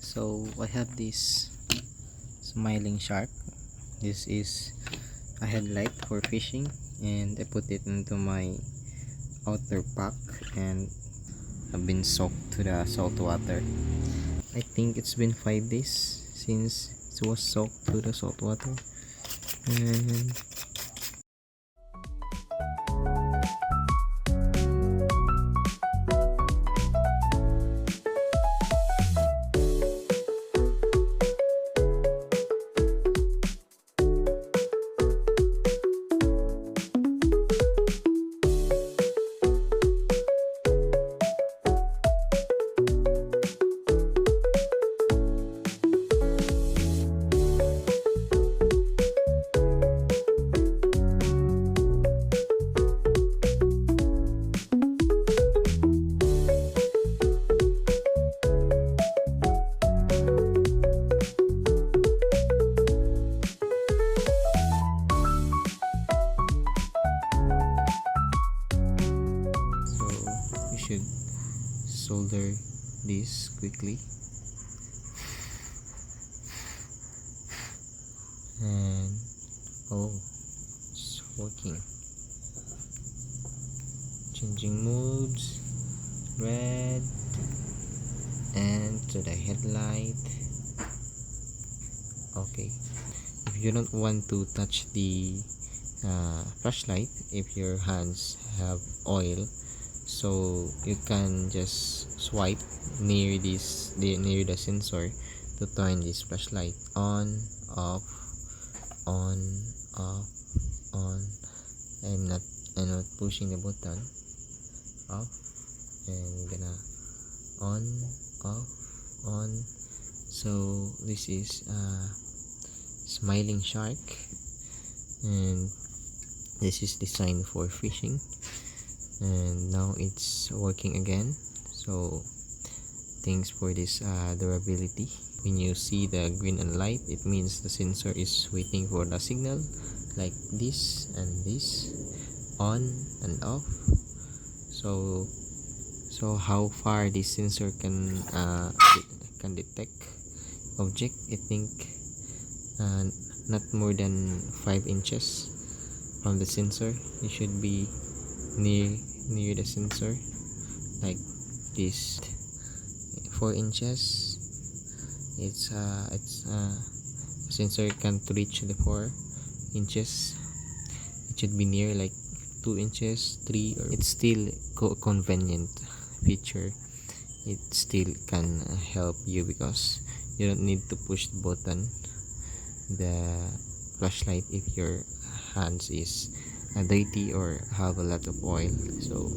So I have this smiling shark. This is a headlight for fishing, and I put it into my outer pack and have been soaked to the salt water. I think it's been 5 days since it was soaked to the salt water, and so we should solder this quickly. And oh, it's working. Changing modes, red, and to the headlight. Okay, if you don't want to touch the flashlight, if your hands have oil, so you can just swipe near near the sensor to turn this flashlight on, off, on, off, on. I'm not pushing the button. Off, and gonna on, off, on. So this is smiling shark, and this is designed for fishing, and now it's working again. So thanks for this durability. When you see the green and light, it means the sensor is waiting for the signal, like this and this, on and off. So how far this sensor can detect object, I think not more than 5 inches from the sensor. You should be near the sensor, like this. 4 inches, it's the sensor can't reach the 4 inches. It should be near like 2 inches, 3, or it's still convenient feature. It still can help you because you don't need to push the button, the flashlight, if your hands is dirty or have a lot of oil. So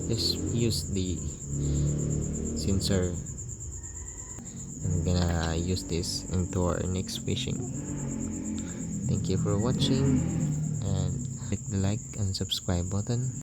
just use the sensor. I'm gonna use this into our next fishing. Thank you for watching, and hit the like and subscribe button.